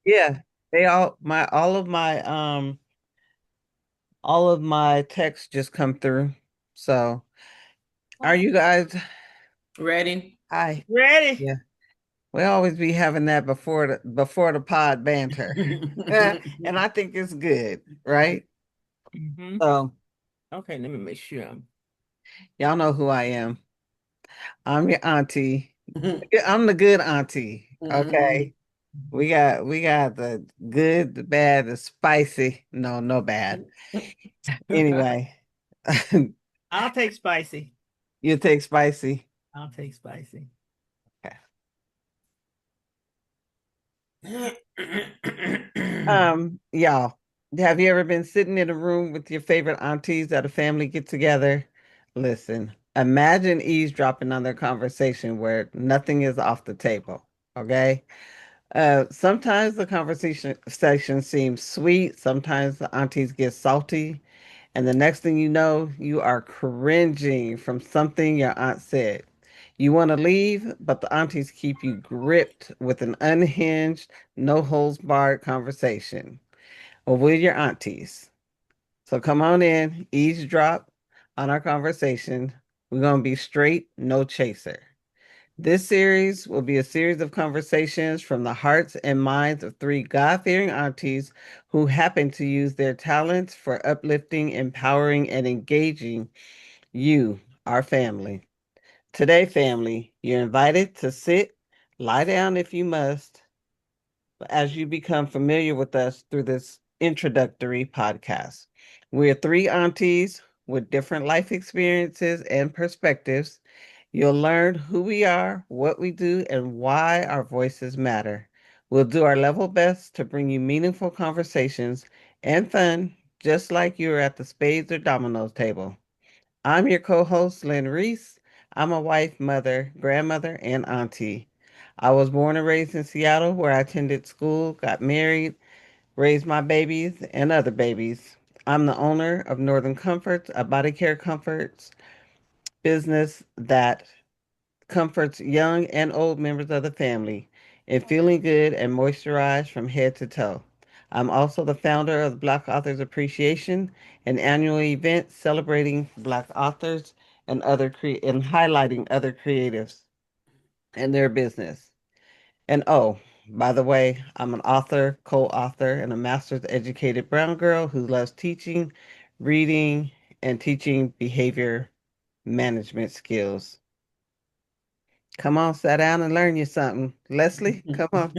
Yeah, they all of my texts just come through. So, are you guys Ready? hi? Ready? Yeah. We always be having that before the pod banter. And I think it's good, right? Hmm. So, Okay, let me make sure. y'all know who I am. I'm your auntie. I'm the good auntie. Okay. We got the good, the bad, the spicy. No, no bad. Anyway, I'll take spicy. you take spicy. I'll take spicy. Okay. Mm. Y'all, have you ever been sitting in a room with your favorite aunties at a family get together? Listen, imagine eavesdropping on their conversation where nothing is off the table. Okay. Sometimes the conversation section seems sweet. Sometimes the aunties get salty. And the next thing you know, you are cringing from something your aunt said. You want to leave, but the aunties keep you gripped with an unhinged, no holds barred conversation. Well, we're your aunties. So come on in, eavesdrop on our conversation. We're going to be straight, no chaser. This series will be a series of conversations from the hearts and minds of three God fearing aunties who happen to use their talents for uplifting, empowering, and engaging you, our family. Today, family, you're invited to sit, lie down if you must, as you become familiar with us through this introductory podcast. We're three aunties with different life experiences and perspectives. You'll learn who we are, what we do, and why our voices matter. We'll do our level best to bring you meaningful conversations and fun, just like you're at the spades or dominoes table. I'm your co host, Lynn Reese. I'm a wife, mother, grandmother, and auntie. I was born and raised in Seattle, where I attended school, got married, raised my babies and other babies. I'm the owner of Northern Comforts, a body care comforts business that comforts young and old members of the family in feeling good and moisturized from head to toe. I'm also the founder of Black Authors Appreciation, an annual event celebrating Black authors and highlighting other creatives and their business. And oh, by the way, I'm an author, co-author, and a master's educated brown girl who loves teaching, reading, and teaching behavior management skills. Come on, sit down and learn you something. Leslie, come on.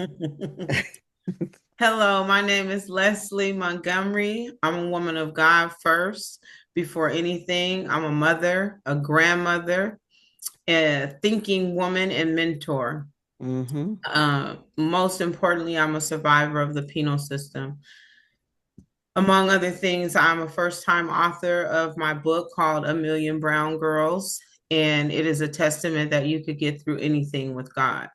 Hello, my name is Leslie Montgomery. I'm a woman of God first. Before anything, I'm a mother, a grandmother, a thinking woman, and mentor. Mm-hmm. Most importantly, I'm a survivor of the penal system. Among other things, I'm a first time author of my book called A Million Brown Girls, and it is a testament that you could get through anything with God.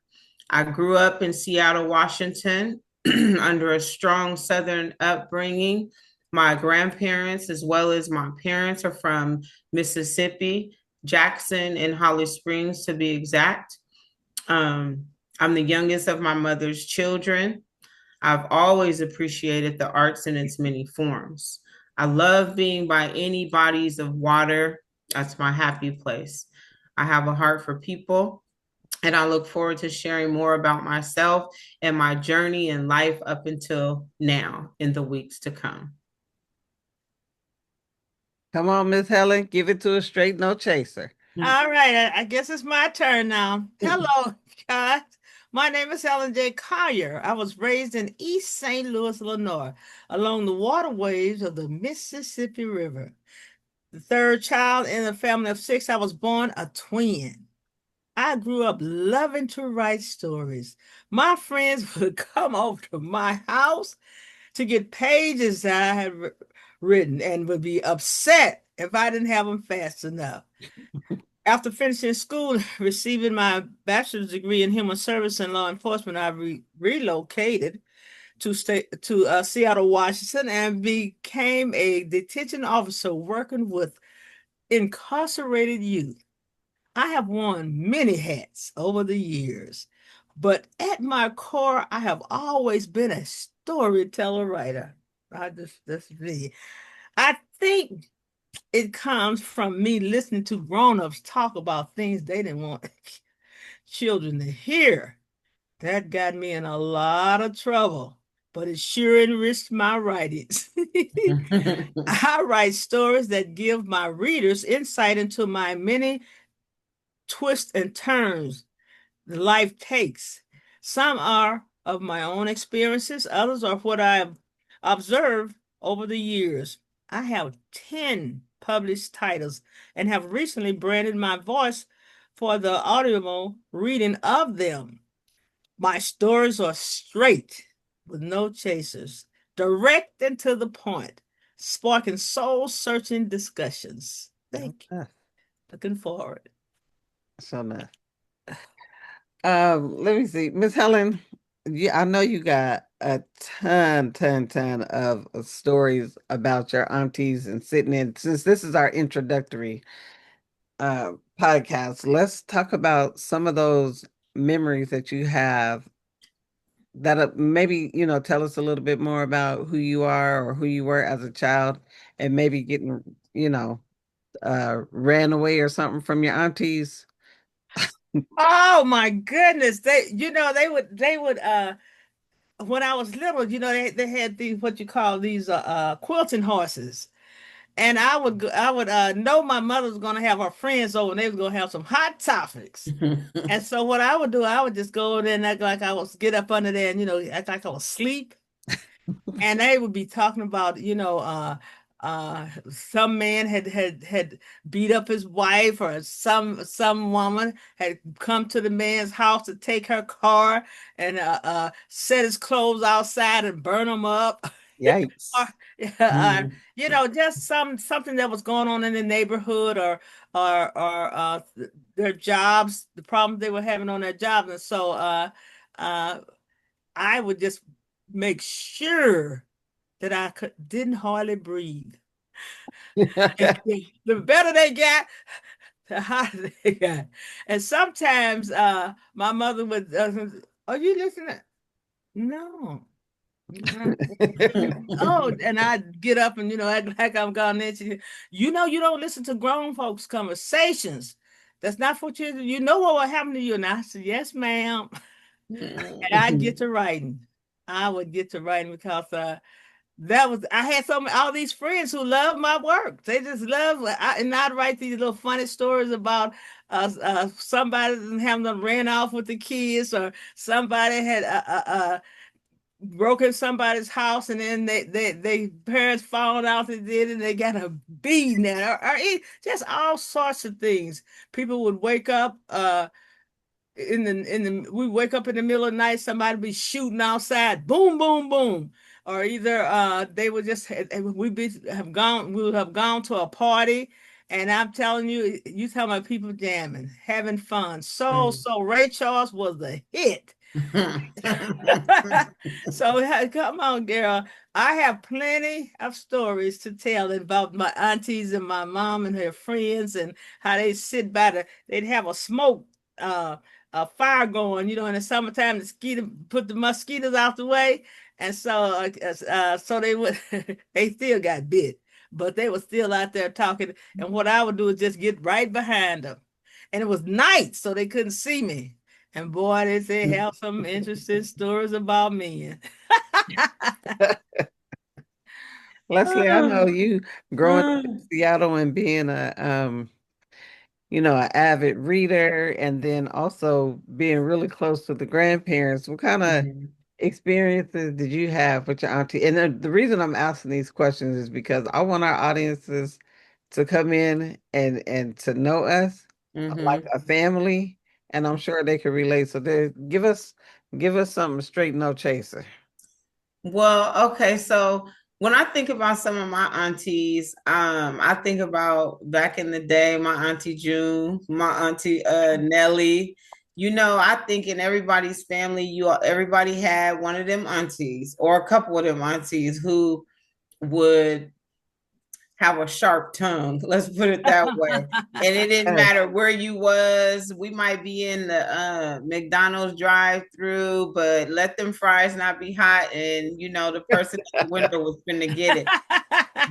I grew up in Seattle, Washington, under a strong Southern upbringing. My grandparents, as well as my parents, are from Mississippi, Jackson, and Holly Springs, to be exact. Um, I'm the youngest of my mother's children. I've always appreciated the arts in its many forms. I love being by any bodies of water. That's my happy place. I have a heart for people, and I look forward to sharing more about myself and my journey in life up until now in the weeks to come. Come on, Miss Helen, give it to us straight, no chaser. All right, I guess it's my turn now. Hello, guys. My name is Ellen J. Collier. I was raised in East St. Louis, Illinois, along the waterways of the Mississippi River. The third child in a family of six, I was born a twin. I grew up loving to write stories. My friends would come over to my house to get pages that I had written and would be upset if I didn't have them fast enough. After finishing school, receiving my bachelor's degree in human service and law enforcement, I relocated to Seattle, Washington, and became a detention officer working with incarcerated youth. I have worn many hats over the years, But at my core, I have always been a storyteller writer. That's me. I think it comes from me listening to grown-ups talk about things they didn't want children to hear. That got me in a lot of trouble, but it sure enriched my writings. I write stories that give my readers insight into my many twists and turns life takes. Some are of my own experiences, others are what I have observed over the years. I have 10 published titles and have recently branded my voice for the audible reading of them. My stories are straight with no chasers, direct and to the point, sparking soul searching discussions. Thank you. Ah, Looking forward. so nice. Let me see. Miss Helen, I know you got a ton of stories about your aunties and sitting in. Since this is our introductory podcast, let's talk about some of those memories that you have that maybe, tell us a little bit more about who you are or who you were as a child and maybe getting, ran away or something from your aunties. Oh my goodness. They would when I was little, they had these what you call these quilting horses. And I would know my mother was gonna have her friends over and they was gonna have some hot topics. And so what I would do, I would just go in there and act like I was get up under there and act like I was asleep. And they would be talking about, some man had beat up his wife, or some woman had come to the man's house to take her car and set his clothes outside and burn them up. Or, Yikes. uh, just something that was going on in the neighborhood, or their jobs, the problems they were having on their jobs. And so uh I would just make sure that didn't hardly breathe. The better they got, the hotter they got. And sometimes my mother would, are you listening? No. Oh, and I'd get up and act like I'm gone into you don't listen to grown folks' conversations. That's not what you know what will happen to you. And I said, yes, ma'am. And I'd get to writing. I would get to writing because I had all these friends who love my work. They just love and I'd write these little funny stories about somebody having them ran off with the kids, or somebody had broken somebody's house and then they parents found out they did and they got a beating, just all sorts of things. People would wake up we wake up in the middle of the night, somebody be shooting outside, boom, boom, boom. Or either they would just we would have gone to a party, and I'm telling you, you talking about people jamming, having fun. So Ray Charles was the hit. So come on, girl. I have plenty of stories to tell about my aunties and my mom and her friends, and how they sit they'd have a smoke a fire going, in the summertime, put the mosquitoes out the way. And so they would they still got bit, but they were still out there talking. And what I would do is just get right behind them. And it was night, so they couldn't see me. And boy, they have some interesting stories about men. Leslie, I know you growing up in Mm. Seattle and being an avid reader, and then also being really close to the grandparents. What kind of Mhm. experiences did you have with your auntie? And the reason I'm asking these questions is because I want our audiences to come in and to know us like Mhm. a family, and I'm sure they can relate. So give us something straight, no chaser. Well, okay, so when I think about some of my aunties, I think about back in the day, my auntie June, my auntie Nellie. I think in everybody's family, everybody had one of them aunties or a couple of them aunties who would have a sharp tongue. Let's put it that way. And it didn't matter where you was. We might be in the McDonald's drive-through, but let them fries not be hot, and the person at the window was finna get it.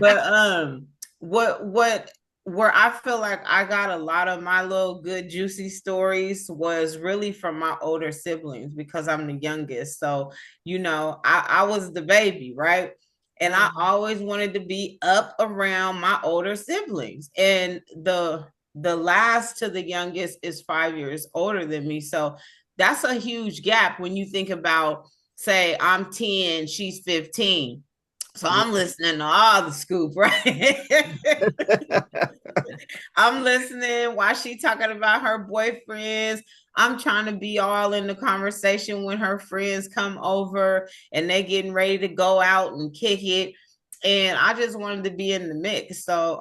But what where I feel like I got a lot of my little good juicy stories was really from my older siblings because I'm the youngest. So, I was the baby, right? And I always wanted to be up around my older siblings. And the last to the youngest is 5 years older than me. So that's a huge gap when you think about, say, I'm 10, she's 15. So I'm listening to all the scoop, right? I'm listening while she talking about her boyfriends. I'm trying to be all in the conversation when her friends come over and they getting ready to go out and kick it. And I just wanted to be in the mix. So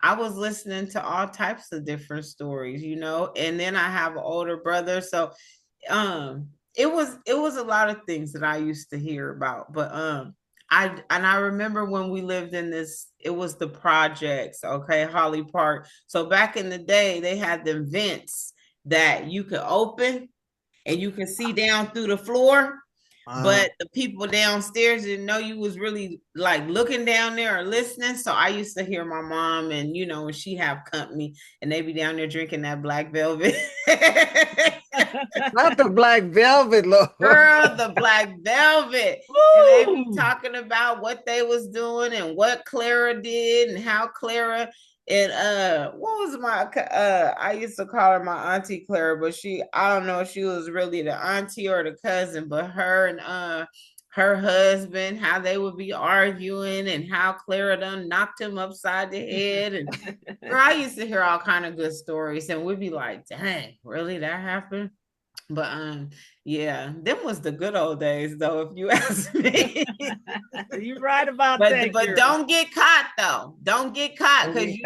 I was listening to all types of different stories, and then I have an older brother. So it was a lot of things that I used to hear about. But I remember when we lived in this, it was the projects, okay, Holly Park. So back in the day, they had the vents that you could open and you could see down through the floor. But the people downstairs didn't know you was really like looking down there or listening. So I used to hear my mom and when she have company and they be down there drinking that black velvet. Not the black velvet, Lord. Girl, the black velvet. And they be talking about what they was doing and what Clara did and how Clara and what was my I used to call her my auntie Clara, but I don't know if she was really the auntie or the cousin, but her and her husband, how they would be arguing and how Clara done knocked him upside the head. And girl, I used to hear all kind of good stories and we'd be like, dang, really that happened? But yeah, them was the good old days though, if you ask me. You're right about but that, but girl. don't get caught though. Don't get caught because if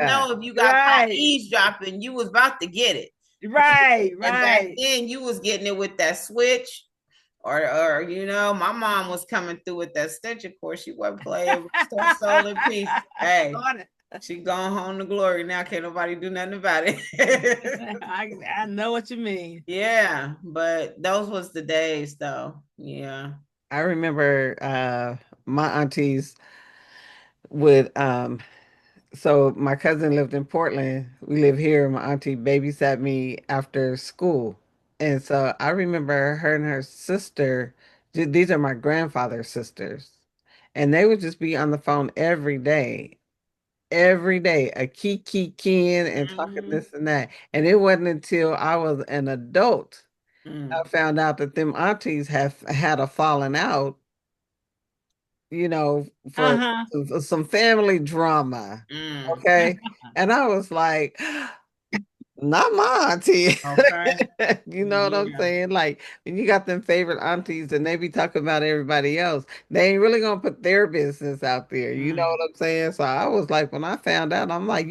you got caught eavesdropping, you was about to get it. Right. And back then you was getting it with that switch. Or my mom was coming through with that stitch. Of course, she wasn't playing with soul in peace. Hey, she gone home to glory now. Can't nobody do nothing about it. I know what you mean. Yeah, but those was the days though. Yeah. I remember my aunties would so my cousin lived in Portland. We live here. My auntie babysat me after school. And so I remember her and her sister, these are my grandfather's sisters. And they would just be on the phone every day, a keying and talking this and that. And it wasn't until I was an adult I found out that them aunties have had a falling out, for some family drama. Okay. And I was like, not my auntie. Okay. You know what I'm saying? Like when you got them favorite aunties and they be talking about everybody else, they ain't really gonna put their business out there. You know what I'm saying? So I was like, when I found out, I'm like,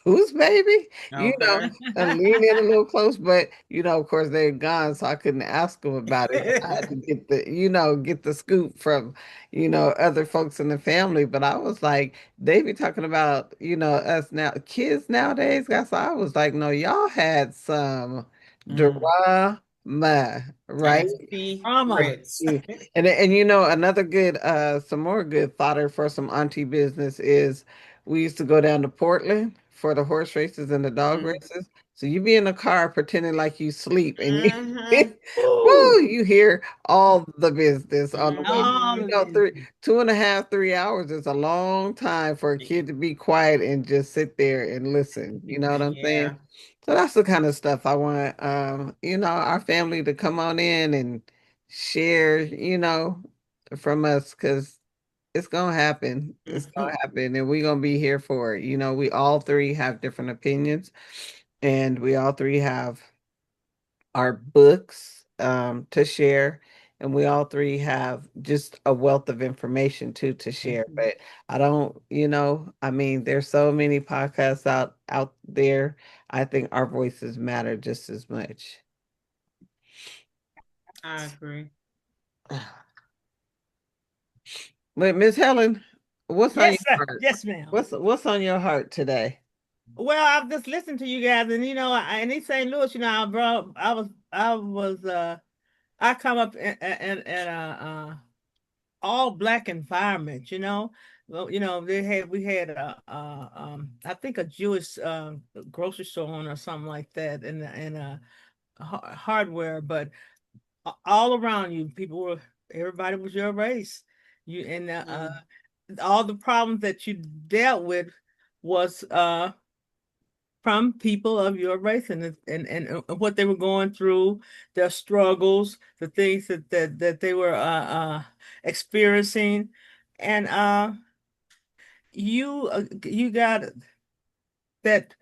who's baby? Okay. And lean in a little close, but of course they're gone, so I couldn't ask them about it. I had to get get the scoop from, other folks in the family. But I was like, they be talking about, us now, kids nowadays, guys. So I was like, no, y'all had some drama, right? Secrets. And another good some more good fodder for some auntie business is we used to go down to Portland for the horse races and the dog races. So you be in the car pretending like you sleep and woo, you hear all the business on the way. 2.5, 3 hours is a long time for a kid to be quiet and just sit there and listen. You know what I'm saying? So that's the kind of stuff I want our family to come on in and share, from us because it's gonna happen. It's gonna happen, and we're gonna be here for it. We all three have different opinions, and we all three have our books to share, and we all three have just a wealth of information too to share. But I don't, I mean, there's so many podcasts out there. I think our voices matter just as much. I agree. But Miss Helen, what's on Yes, your sir. heart? Yes, ma'am. What's on your heart today? Well, I've just listened to you guys, and in East St. Louis, I come up in a all black environment, you know. Well, we had I think a Jewish grocery store owner or something like that, and hardware, but all around you, everybody was your race. You and all the problems that you dealt with was from people of your race, and what they were going through, their struggles, the things that they were experiencing, and you got that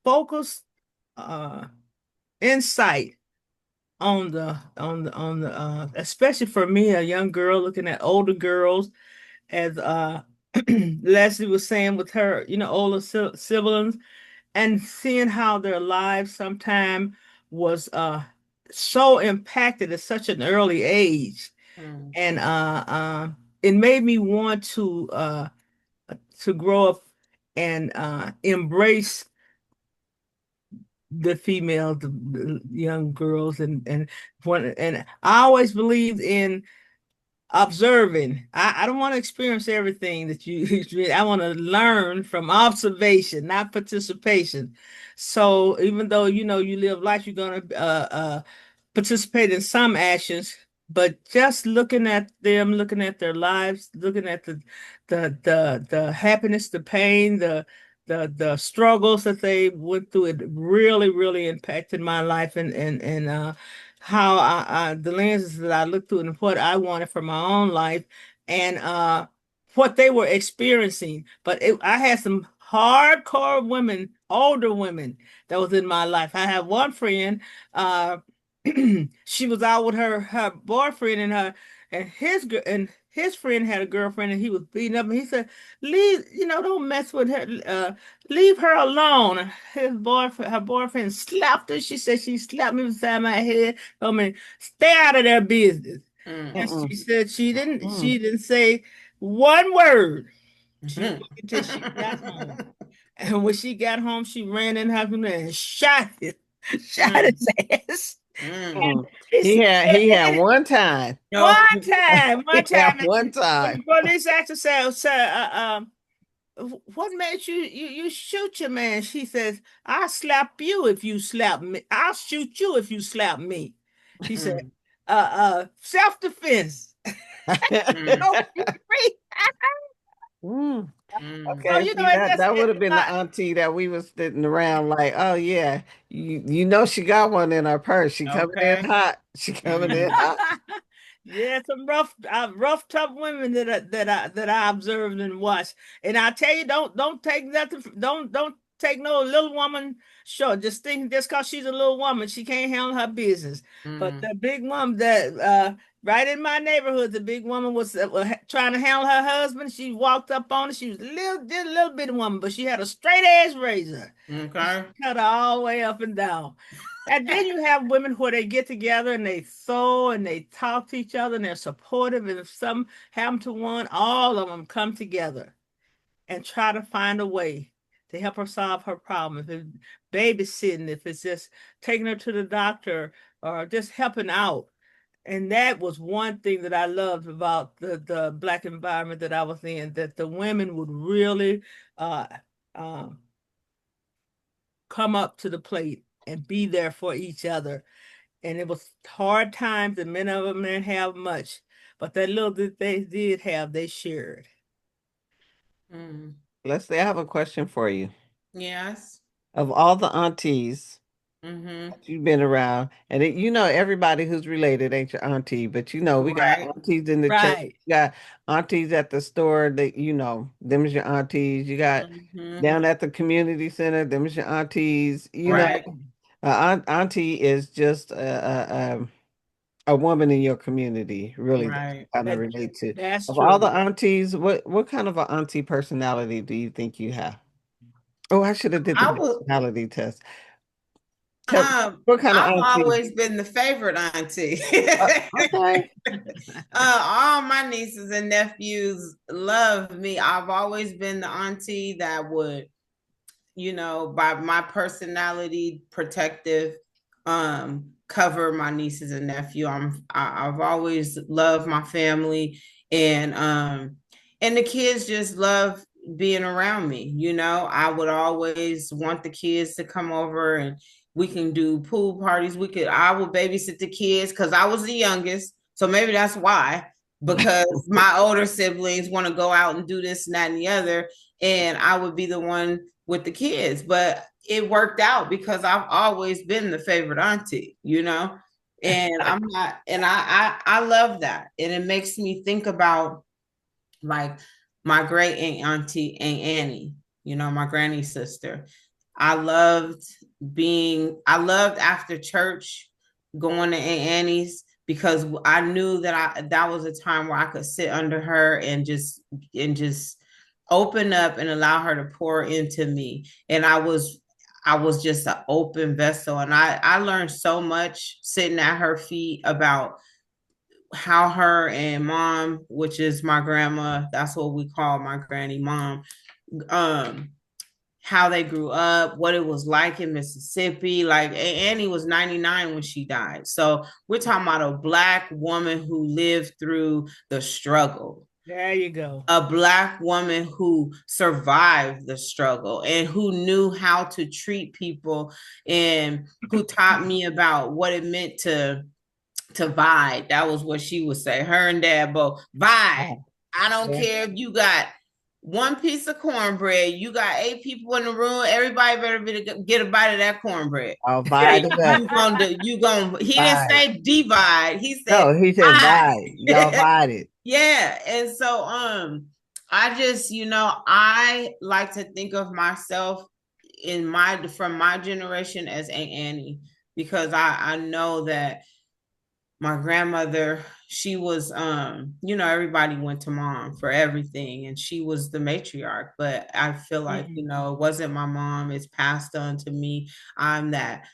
focused uh insight on the especially for me, a young girl looking at older girls, as Leslie was saying with her, older siblings, and seeing how their lives sometime was so impacted at such an early age. Mm. And it made me want to grow up and embrace the females, the young girls, and I always believed in observing. I don't want to experience everything that you experience. I want to learn from observation, not participation. So even though you live life, you're gonna participate in some actions, but just looking at them, looking at their lives, looking at the happiness, the pain, the struggles that they went through, it really, really impacted my life, and how the lenses that I looked through and what I wanted for my own life, and what they were experiencing. But I had some hardcore women, older women, that was in my life. I have one friend, uh, she was out with her boyfriend, and his friend had a girlfriend, and he was beating up, and he said, leave, don't mess with her, leave her alone. Her boyfriend slapped her. She said she slapped me beside my head. Told me, stay out of their business. Mm. And Mm-mm. she said she didn't Mm. she didn't say one word. She Mhm. waited until she got home. And when she got home, she ran in her room and shot it, shot Mm. his ass. Mm. And Mm. it's, He had one time. one No. one He had time, one when the time. police asked her, sir, what made you shoot your man? She says, I'll slap you if you slap me. I'll shoot you if you slap me. She said, Mm. self-defense. Mm. Oh, you free. Mm. Mm. So Okay, see that would have been the not. auntie that we was sitting around like, oh yeah, you know she got one in her purse. She coming in Okay. hot. She coming in Mm. hot. Yeah, some rough, tough women that I observed and watched. And I tell you, don't take nothing. Don't take no little woman short. Just think, just cause she's a little woman, she can't handle her business. But Mm. the big woman that right in my neighborhood, the big woman was trying to handle her husband. She walked up on her. She was just a little bit woman, but she had a straight edge razor, and she Okay. cut her all the way up and down. And then you have women where they get together and they sew and they talk to each other and they're supportive. And if something happened to one, all of them come together and try to find a way to help her solve her problem. If it's babysitting, if it's just taking her to the doctor or just helping out. And that was one thing that I loved about the Black environment that I was in, that the women would really uh, um, come up to the plate and be there for each other. And it was hard times, and many of them didn't have much, but that little that they did have, they shared. Mm. Leslie, I have a question for you. Yes. Of all the aunties Mm-hmm. you've been around, and everybody who's related ain't your auntie, but we got Right. aunties in the church, Right, you got aunties at the store that them is your aunties. You got Mm-hmm. down at the community center, them is your aunties. Right. Auntie is just a woman in your community, really, that you Right. kind of that relate to. that's Of all true. the aunties, what kind of an auntie personality do you think you have? Oh, I should have did the I would personality test. What kind of I've auntie? always been the favorite auntie. Okay. All my nieces and nephews love me. I've always been the auntie that would, by my personality, protective, cover my nieces and nephew. I've always loved my family, and the kids just love being around me. I would always want the kids to come over and we can do pool parties. I would babysit the kids because I was the youngest. So maybe that's why, because my older siblings want to go out and do this and that and the other. And I would be the one with the kids. But it worked out because I've always been the favorite auntie, And I'm not, and I love that. And it makes me think about like my great auntie Aunt Annie, my granny's sister. I loved after church going to Aunt Annie's because I knew that was a time where I could sit under her and just open up and allow her to pour into me. And I was just an open vessel. And I learned so much sitting at her feet about how her and mom, which is my grandma, that's what we call my granny mom, how they grew up, what it was like in Mississippi. Like Annie was 99 when she died. So we're talking about a Black woman who lived through the struggle. There you go. A Black woman who survived the struggle and who knew how to treat people and who taught me about what it meant to vibe. That was what she would say. Her and Dad both vibe. I don't care if you got one piece of cornbread. You got 8 people in the room. Everybody better get a bite of that cornbread. I'll buy that. You gonna. He didn't say divide. He said no. He said buy. Y'all buy it. Yeah, and so I just I like to think of myself from my generation as Aunt Annie because I know that my grandmother, she was everybody went to mom for everything and she was the matriarch, but I feel like it wasn't my mom, it's passed on to me. I'm that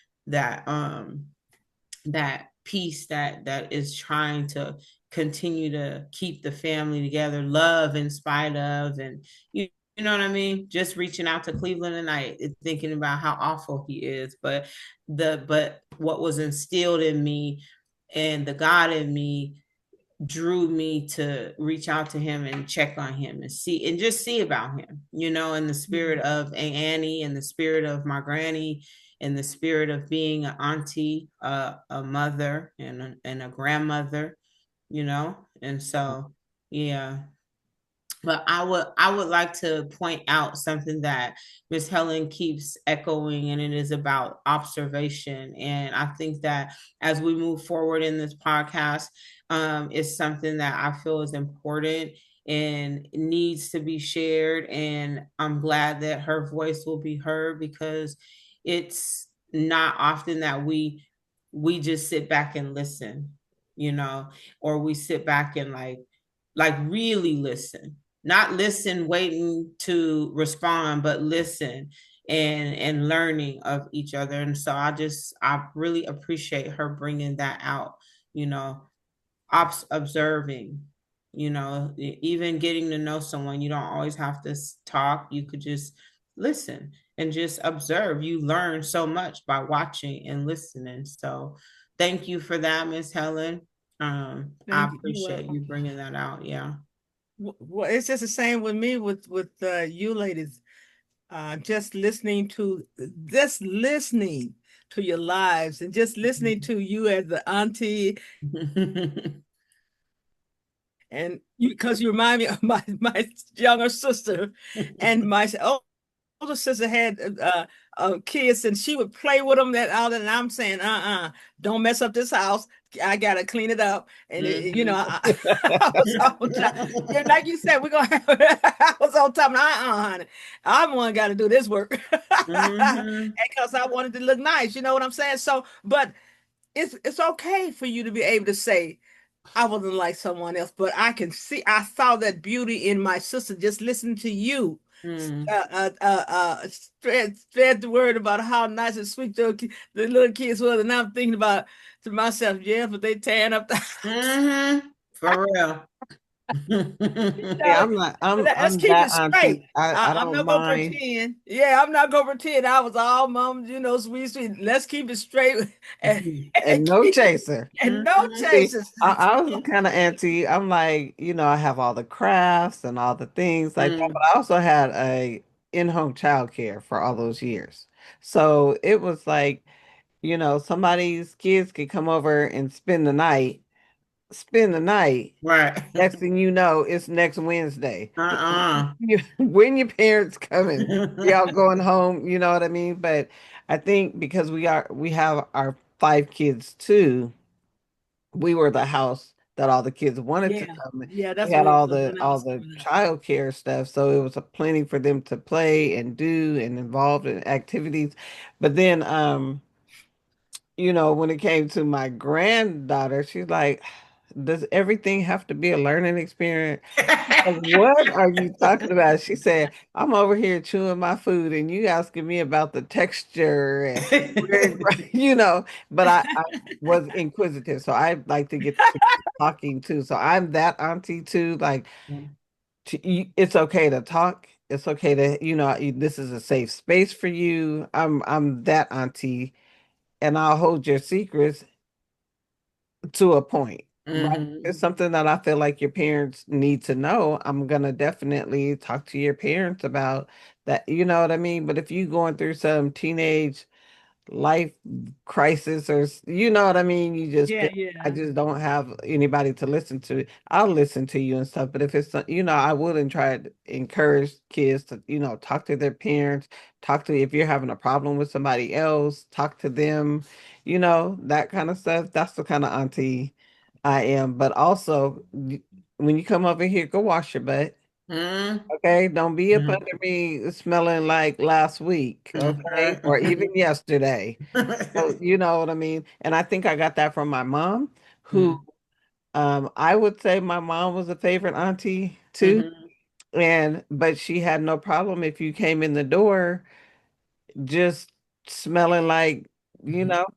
piece that is trying to continue to keep the family together, love in spite of, and you know what I mean? Just reaching out to Cleveland tonight, thinking about how awful he is, but what was instilled in me and the God in me drew me to reach out to him and check on him and just see about him, in the spirit of Aunt Annie, and the spirit of my granny, and the spirit of being an auntie, a mother, and a grandmother, and so yeah. But I would like to point out something that Miss Helen keeps echoing, and it is about observation. And I think that as we move forward in this podcast, it's something that I feel is important and needs to be shared. And I'm glad that her voice will be heard because it's not often that we just sit back and listen, or we sit back and like really listen, not listen waiting to respond, but listen and learning of each other. And so I really appreciate her bringing that out, observing, even getting to know someone. You don't always have to talk. You could just listen and just observe. You learn so much by watching and listening. So thank you for that, Miss Helen. I appreciate you bringing that out. Yeah. Well, it's just the same with me with you ladies. Just listening to your lives and just listening to you as the auntie. And because you remind me of my younger sister, and my older sister had kids, and she would play with them and I'm saying, don't mess up this house. I gotta clean it up. And I was on time. Yeah, like you said, we're gonna have I was on time. Honey, I'm the one got to do this work. And because I wanted to look nice, you know what I'm saying? So, but it's okay for you to be able to say, I wasn't like someone else, but I saw that beauty in my sister just listening to you. Mm. Spread the word about how nice and sweet the little kids were. And I'm thinking about to myself, yeah, but they tearing up the Mm-hmm. For real. Yeah, know, let's I'm keep that it straight. auntie. I I'm don't not gonna mind. pretend. Yeah, I'm not gonna pretend I was all mom, sweet, sweet. Let's keep it straight and, And no chaser. and no Mhm. See, chases. I was kind of anti. I'm like, I have all the crafts and all the things like that, Mm. but I also had a in-home childcare for all those years. So it was like, somebody's kids could come over and spend the night. Right. Next thing you know, it's next Wednesday. Uh-uh. When your parents coming, y'all going home, you know what I mean? But I think because we have our 5 kids too, we were the house that all the kids wanted to Yeah, come. yeah, We that's had what it all was the when I all was the coming up. child care stuff, so it was a plenty for them to play and do and involved in activities. But then when it came to my granddaughter, she's like, does everything have to be a learning experience? Like, what are you talking about? She said, I'm over here chewing my food and you asking me about the texture and where, but I was inquisitive. So I like to get to talking too. So I'm that auntie too. Like, it's okay to talk. It's okay to, this is a safe space for you. I'm that auntie and I'll hold your secrets to a point, right? It's Mhm. something that I feel like your parents need to know. I'm gonna definitely talk to your parents about that. You know what I mean? But if you going through some teenage life crisis you know what I mean, you just Yeah, feel I yeah, just don't have anybody to listen to. I'll listen to you and stuff, but if it's I wouldn't try to encourage kids to talk to their parents, talk to if you're having a problem with somebody else, talk to them, that kind of stuff. That's the kind of auntie I am. But also when you come over here, go wash your butt. Mhm. Okay, don't be up Mhm. under me smelling like last week, okay, or even Mhm. yesterday. So, you know what I mean? And I think I got that from my mom, who Mhm. I would say my mom was a favorite auntie too. Mhm. But she had no problem if you came in the door just smelling like,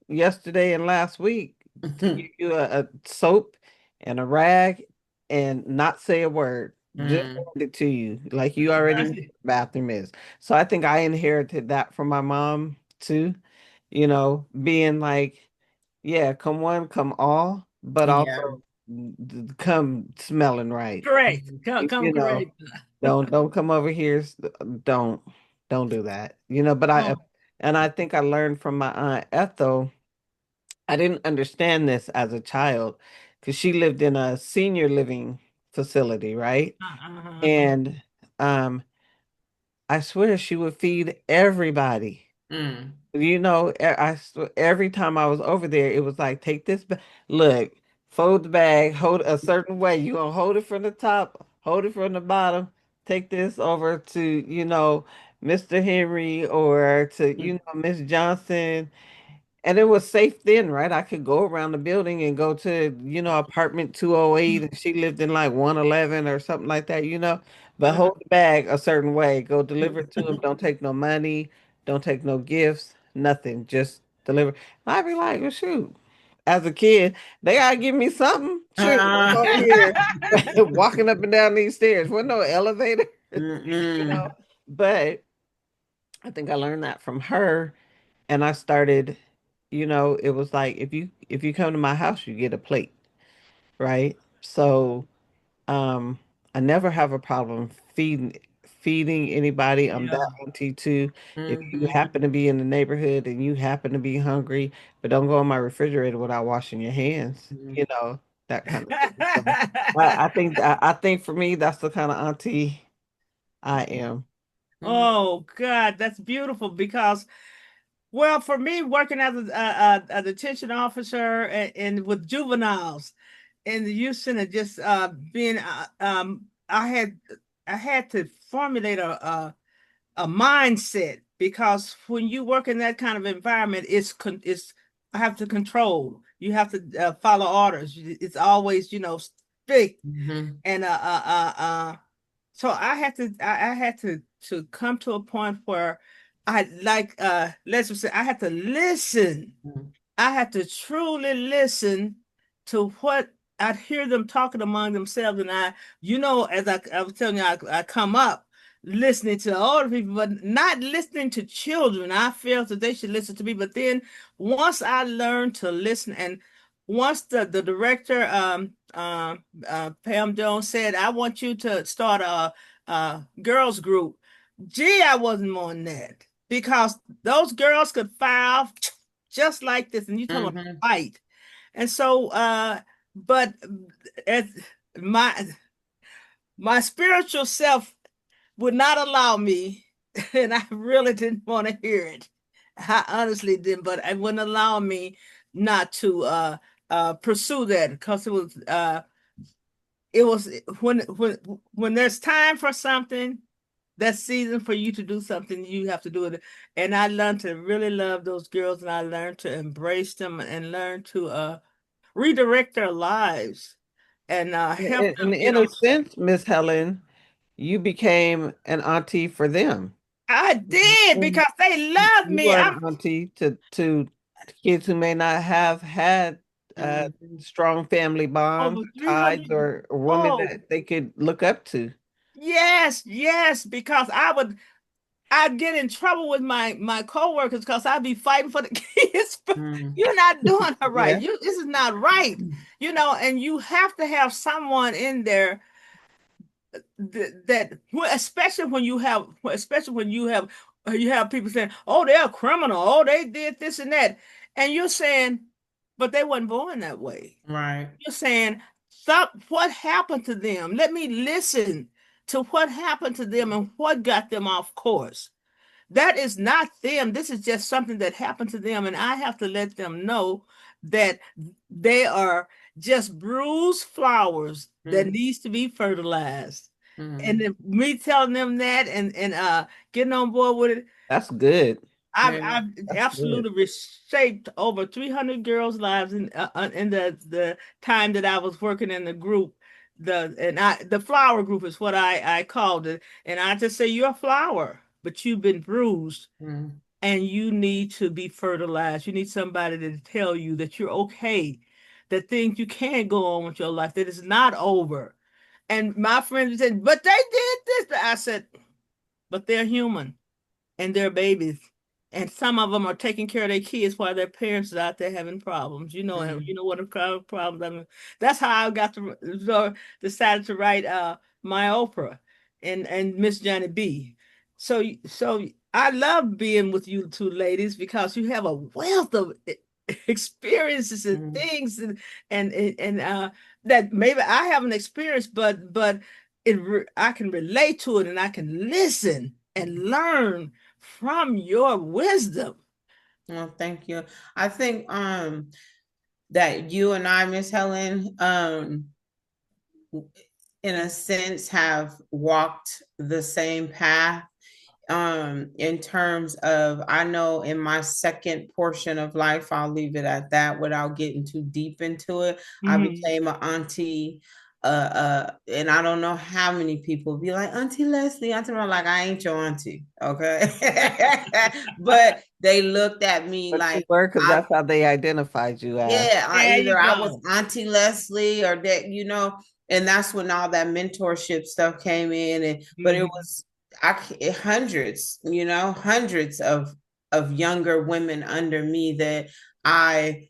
yesterday and last week, to give Mhm. you a soap and a rag and not say a word. Just Mhm. hand it to you. Like you already know where right. the bathroom is. So I think I inherited that from my mom too, being like, yeah, come one, come all, but also Yeah. come smelling right. Correct. Come You know, correct. don't come over here. Don't don't do that. But Oh, I think I learned from my aunt Ethel. I didn't understand this as a child because she lived in a senior living facility, right? uh-huh. And um, I swear she would feed everybody. Mm. Every time I was over there, it was like, take this back. Look, fold the bag, hold a certain way. You gonna hold it from the top, hold it from the bottom. Take this over to, Mr. Henry or to, Miss Johnson. And it was safe then, right? I could go around the building and go to, apartment 208 and she lived in like 111 or something like that, But Uh-huh. hold the bag a certain way. Go deliver it to them. Don't take no money. Don't take no gifts. Nothing. Just deliver. I'd be like, well, shoot. As a kid, they gotta give me something. Shoot, I'm over here walking up and down these stairs. Wasn't no elevator, you know. Mm-mm. But I think I learned that from her and I started, it was like if you come to my house, you get a plate, right? So um I never have a problem feeding anybody. I'm that Yeah. auntie too. If you Mhm. happen to be in the neighborhood and you happen to be hungry, but don't go in my refrigerator without washing your hands, that kind of thing. So I think for me, that's the kind of auntie I am. Mhm. Oh God, that's beautiful because well, for me, working as a detention officer and with juveniles in the youth center, just being, I had to formulate a mindset because when you work in that kind of environment, it's I have to control. you have to follow orders. It's always, strict. Mhm. And so I had to come to a point where I like let's just say I had to listen. Mhm. I had to truly listen to what I'd hear them talking among themselves. And as I was telling you, I come up listening to older people, but not listening to children. I felt that they should listen to me. But then once I learned to listen, and once the director, Pam Jones, said, I want you to start a girls group. Gee, I wasn't on that because those girls could fire off just like this, and you talking about Mhm. fight. And so, but as my my spiritual self would not allow me, and I really didn't want to hear it. I honestly didn't, but it wouldn't allow me not to pursue that because it was when there's time for something, that season for you to do something, you have to do it. And I learned to really love those girls, and I learned to embrace them and learn to redirect their lives and help them In a sense, Miss Helen, you became an auntie for them. I did And because they love you me. were an auntie to kids who may not have had Mhm. strong family bonds Over or ties 300. or women Oh, that they could look up to. yes, yes, because I'd get in trouble with my coworkers because I'd be fighting for the kids. Mhm. You're not doing it right. Yeah. This is not right. And you have to have someone in there especially when you have people saying, "Oh, they're a criminal. Oh, they did this and that," and you're saying, "But they weren't born that way." Right. You're saying, "Stop. What happened to them? Let me listen to what happened to them and what got them off course." That is not them. This is just something that happened to them. And I have to let them know that they are just bruised flowers that Mhm. needs to be fertilized. And Mhm. then me telling them that and getting on board with it, That's good. Yeah. I've That's good. absolutely reshaped over 300 girls' lives in the time that I was working in the group. The flower group is what I called it. And I just say you're a flower, but you've been bruised Mhm. and you need to be fertilized. You need somebody to tell you that you're okay, that things you can go on with your life, that it's not over. And my friend said, but they did this. I said, but they're human and they're babies. And some of them are taking care of their kids while their parents are out there having problems. And Mhm. you know what a kind of problems I mean. That's how I got to decided to write my Oprah and Miss Johnny B. So I love being with you two ladies because you have a wealth of experiences and Mhm. things and that maybe I haven't experienced, but I can relate to it and I can listen and learn from your wisdom. Well, thank you. I think that you and I, Miss Helen, in a sense have walked the same path in terms of I know in my second portion of life, I'll leave it at that without getting too deep into it. I Mhm. became an auntie. And I don't know how many people be like, Auntie Leslie, Auntie, I'm like, I ain't your auntie, okay? But they looked at me But you like were because I that's how they identified you as. yeah, There either you I was go. Auntie Leslie or that, and that's when all that mentorship stuff came in. But it Mhm. was hundreds, hundreds of younger women under me I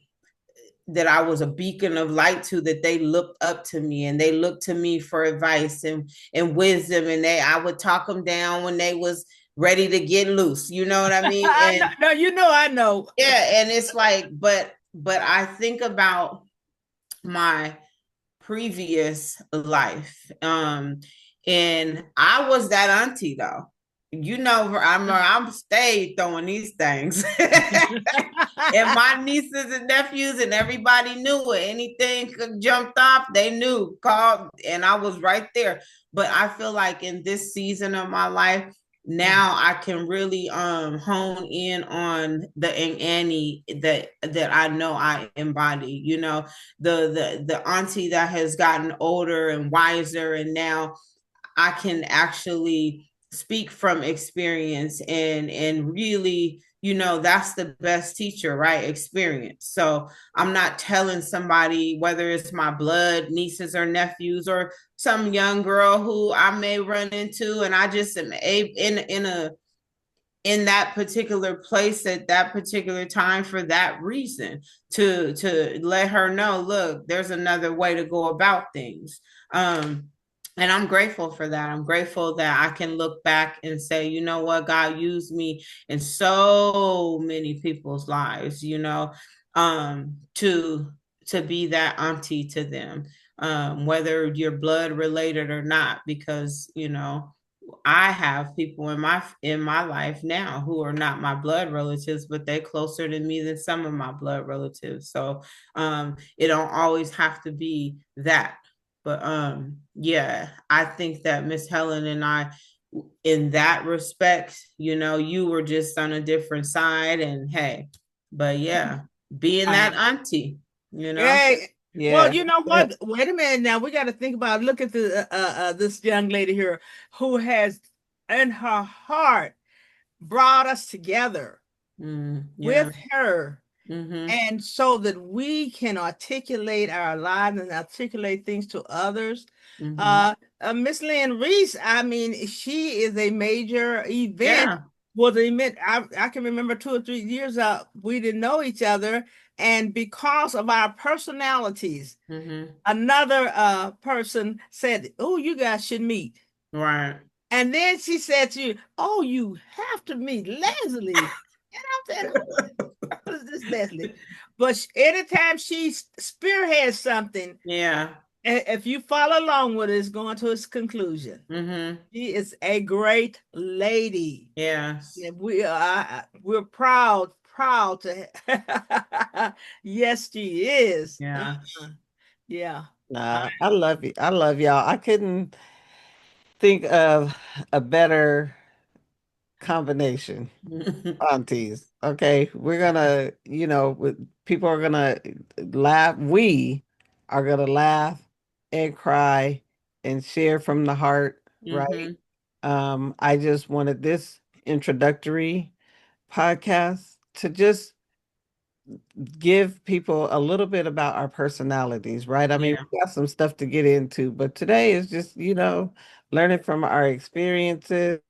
that I was a beacon of light to, that they looked up to me and they looked to me for advice and wisdom, and I would talk them down when they was ready to get loose. You know what I mean? No, And no, I know. yeah, and it's like, but I think about my previous life. And I was that auntie though. I'm stay throwing these things. And my nieces and nephews and everybody knew it. Anything jumped off, they knew, called, and I was right there. But I feel like in this season of my life, now I can really hone in on the Annie that I know I embody. You know, the auntie that has gotten older and wiser, and now I can actually speak from experience and really, you know, that's the best teacher, right? Experience. So I'm not telling somebody, whether it's my blood nieces or nephews or some young girl who I may run into, and I just am in that particular place at that particular time for that reason, to let her know, look, there's another way to go about things. And I'm grateful for that. I'm grateful that I can look back and say, you know what, God used me in so many people's lives, you know, to be that auntie to them, whether you're blood related or not, because, you know, I have people in my life now who are not my blood relatives, but they're closer to me than some of my blood relatives. So it don't always have to be that. But yeah, I think that Miss Helen and I, in that respect, you know, you were just on a different side, and hey, but yeah, being that auntie, you know. Hey, well, Yeah. you know what? Wait a minute now. We got to think about, look at the this young lady here who has in her heart brought us together Yeah. with her, Mm-hmm. and so that we can articulate our lives and articulate things to others. Mm-hmm. Uh, Miss Lynn Reese, I mean, she is a major event. Yeah. Was an event. I can remember 2 or 3 years we didn't know each other, and because of our personalities, Mm-hmm. another person said, "Oh, you guys should meet." Right. And then she said to you, "Oh, you have to meet Leslie." And I'm saying, who is this Leslie? But anytime she spearheads something, Yeah. if you follow along with it, it's going to its conclusion. Mm-hmm. She is a great lady. Yes. Yeah, we're proud to. Yes, she is. Yeah. Yeah. I- Nah, I love you. I love y'all. I couldn't think of a better combination. Aunties. Okay, we're gonna, people are gonna laugh. We are gonna laugh and cry and share from the heart, right? Mm-hmm. I just wanted this introductory podcast to just give people a little bit about our personalities, right? I mean, Yeah. we got some stuff to get into, but today is just, learning from our experiences.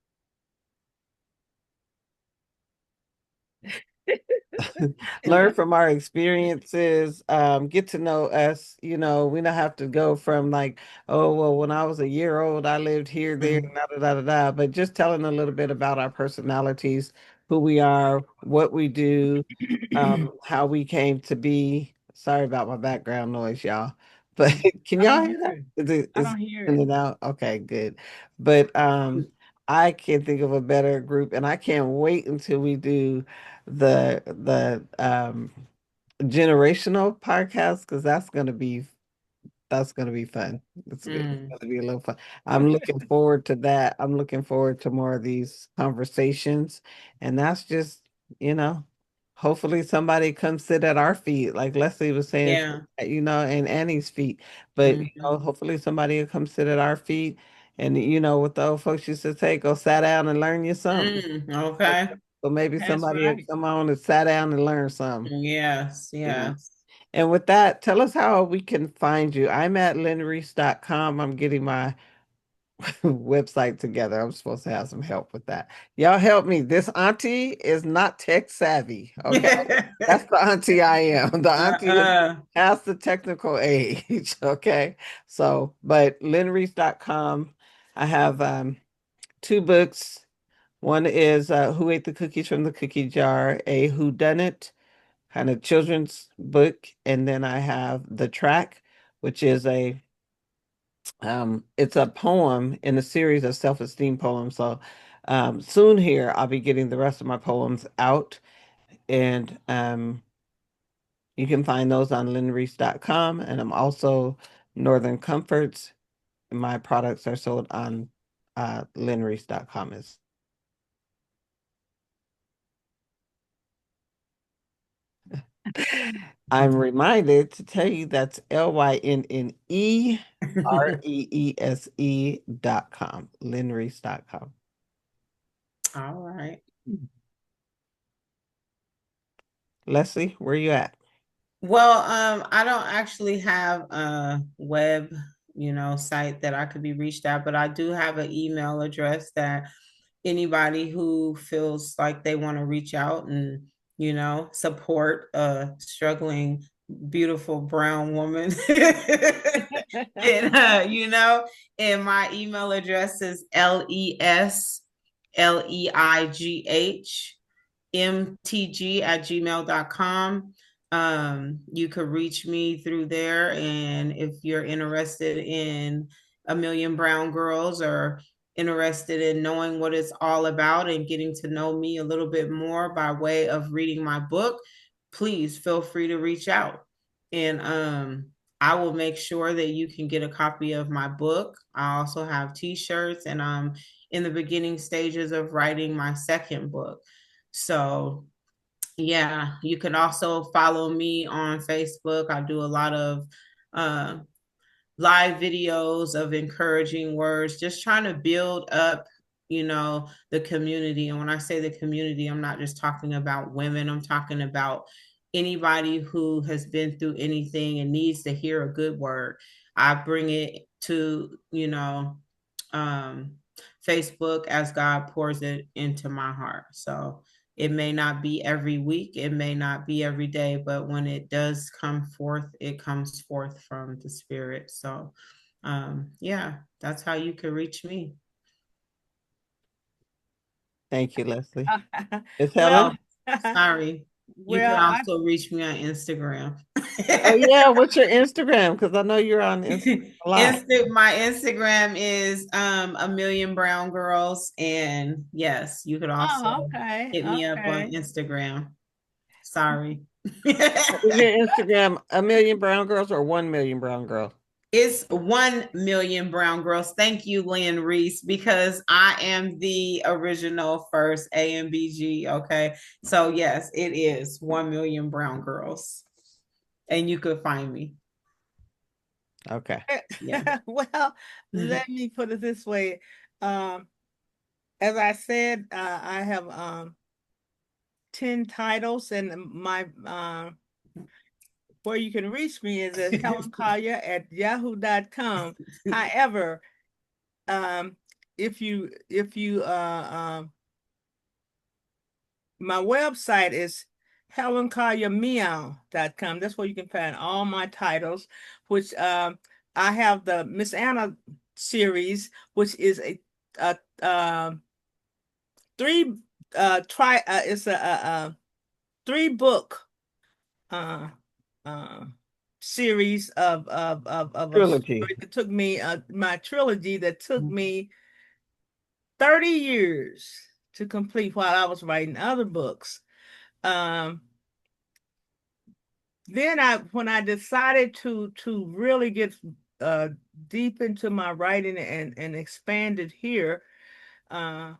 Learn from our experiences, get to know us. We don't have to go from like, oh, well, when I was a year old, I lived here, there, Mm-hmm. da, da, da, da, da. But just telling a little bit about our personalities, who we are, what we do, how we came to be. Sorry about my background noise, y'all. But can I y'all don't hear hear that? it. I Is don't hear in it. and out? Okay, good. But I can't think of a better group, and I can't wait until we do the generational podcast because that's gonna be fun. It's Mm. gonna be a little fun. I'm looking forward to that. I'm looking forward to more of these conversations, and that's just you know, hopefully somebody comes sit at our feet, like Leslie was saying, Yeah. and Annie's feet. But Mm-hmm. hopefully somebody will come sit at our feet, and what the old folks used to say, go sit down and learn you something. Mm. Okay. So maybe That's somebody will right. come on and sat down and learn something. Yes. Yeah. Yes. And with that, tell us how we can find you. I'm at linreese.com. I'm getting my website together. I'm supposed to have some help with that. Y'all help me. This auntie is not tech savvy. Okay. That's the auntie I am. The auntie that Uh-uh. has the technical age. Okay. So, but linreese.com. I have two books. One is Who Ate the Cookies from the Cookie Jar, a whodunit kind of children's book. And then I have The Track, which is it's a poem in a series of self-esteem poems. So soon here, I'll be getting the rest of my poems out. And you can find those on linreese.com. And I'm also Northern Comforts. My products are sold on linreese.com. I'm reminded to tell you that's LYNNEREESE.com, linreese.com. All right. Leslie, where you at? Well, I don't actually have a web, site that I could be reached at, but I do have an email address that anybody who feels like they want to reach out and, support a struggling, beautiful brown woman. And, and my email address is lesleigh@gmail.com. You could reach me through there. And if you're interested in A Million Brown Girls or interested in knowing what it's all about and getting to know me a little bit more by way of reading my book, please feel free to reach out. And I will make sure that you can get a copy of my book. I also have t-shirts, and I'm in the beginning stages of writing my second book. So yeah, you can also follow me on Facebook. I do a lot of uh, live videos of encouraging words, just trying to build up, the community. And when I say the community, I'm not just talking about women, I'm talking about anybody who has been through anything and needs to hear a good word. I bring it to, um, Facebook as God pours it into my heart. So it may not be every week, it may not be every day, but when it does come forth, it comes forth from the Spirit. So, yeah, that's how you can reach me. Thank you, Leslie. It's Well, Helen. Sorry. You can well, also reach me on Instagram. Oh yeah, what's your Instagram? Because I know you're on Instagram a lot. My Instagram is A Million Brown Girls. And yes, you could also okay, hit me up on okay. Instagram. Sorry. Is your Instagram A Million Brown Girls or 1 million brown girls? It's 1 million brown girls. Thank you, Lynn Reese, because I am the original first AMBG. Okay. So, yes, it is 1 million brown girls. And you could find me. Okay. Yeah. Well, let me put it this way. Um, as I said, I have 10 titles, and my where you can reach me is at helencollier@yahoo.com. However, um, if you my website is helencolliermeow.com. That's where you can find all my titles, which I have the Miss Anna series, which is a three try it's a 3 book uh series of a Trilogy. story that took me my trilogy that took me 30 years to complete while I was writing other books. Um, then when I decided to really get uh deep into my writing and expand it here, uh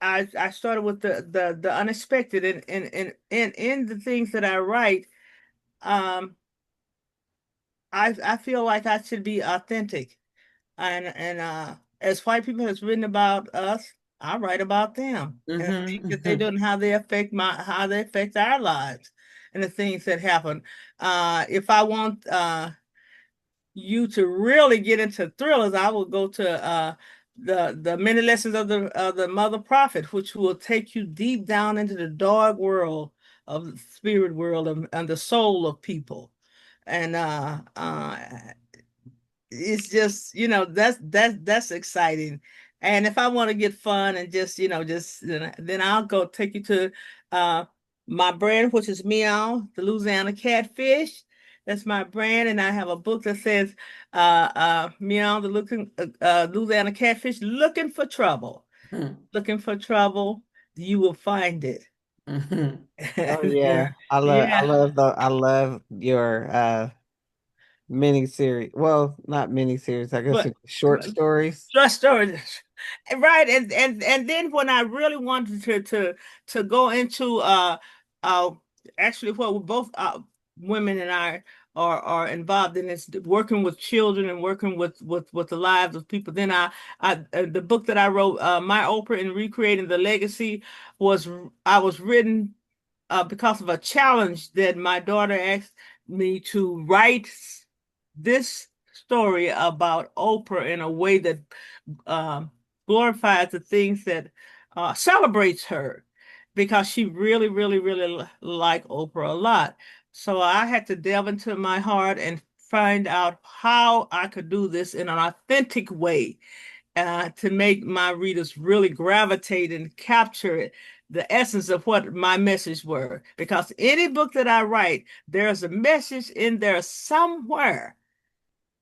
I started with the unexpected, and in the things that I write, um I feel like I should be authentic, and as white people has written about us, I write about them and the things that they do and how they affect our lives and the things that happen. If I want you to really get into thrillers, I will go to the many lessons of the Mother Prophet, which will take you deep down into the dark world of the spirit world and the soul of people. And it's just, that's exciting. And if I want to get fun and just then I'll go take you to uh my brand, which is Meow, the Louisiana Catfish. That's my brand, and I have a book that says Meow, the Louisiana Catfish, looking for trouble. Looking for trouble, you will find it. Oh Yeah. yeah. Yeah. I love your mini series. Well, not mini series, I guess But it's short stories. trust stories. Right. And then when I really wanted to go into actually what we both women and I are involved in is working with children and working with the lives of people. Then the book that I wrote, My Oprah and Recreating the Legacy, was I was written because of a challenge that my daughter asked me to write this story about Oprah in a way that um, glorifies the things that celebrates her, because she really, really, really liked Oprah a lot. So I had to delve into my heart and find out how I could do this in an authentic way to make my readers really gravitate and capture the essence of what my message were. Because any book that I write, there's a message in there somewhere,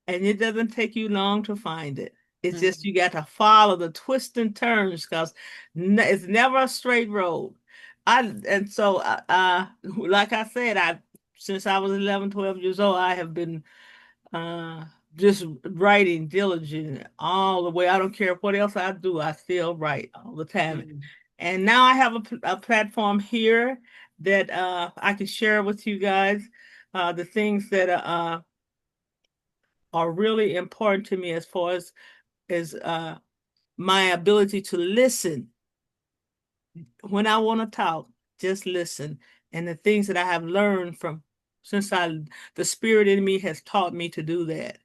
and it doesn't take you long to find it. It's just you got to follow the twists and turns, because it's never a straight road. Like I said, I since I was 11, 12 years old, I have been uh, just writing diligent all the way. I don't care what else I do, I still write all the time. And now I have a platform here that I can share with you guys the things that are really important to me, as far as my ability to listen when I want to talk, just listen. And the things that I have learned from since the spirit in me has taught me to do that.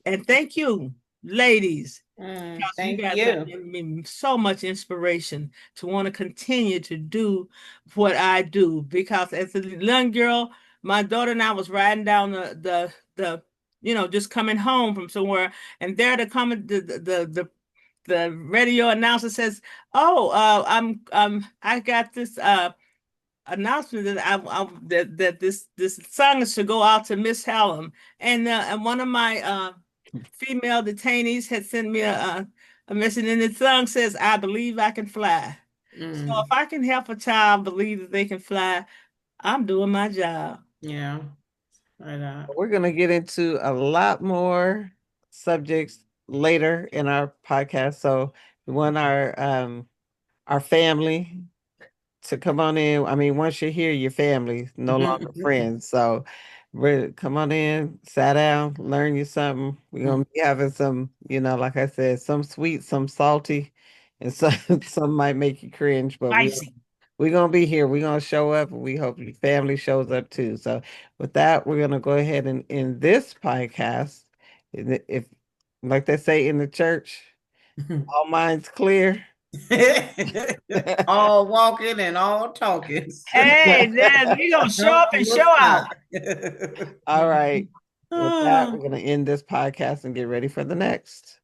And thank you, ladies, because you Thank guys have you. given me so much inspiration to want to continue to do what I do. Because as a young girl, my daughter and I was riding down the just coming home from somewhere, and there to come the radio announcer says, "Oh, I got this announcement that that this song is to go out to Miss Helen," and one of my female detainees had sent me a message, and the song says, "I believe I can fly." So if I can help a child believe that they can fly, I'm doing my job. Yeah. Right. We're going to get into a lot more subjects later in our podcast. So we want our family to come on in. I mean, once you're here, your family, no longer friends. So come on in, sit down, learn you something. We're gonna be having some, like I said, some sweet, some salty, and some some might make you cringe, but Spicy. we're gonna be here. We're gonna show up, and we hope your family shows up too. So with that, we're gonna go ahead and end this podcast. If like they say in the church, all minds clear. All walking and all talking. Hey, then we gonna show up and show out. All right. With that, we're going to end this podcast and get ready for the next.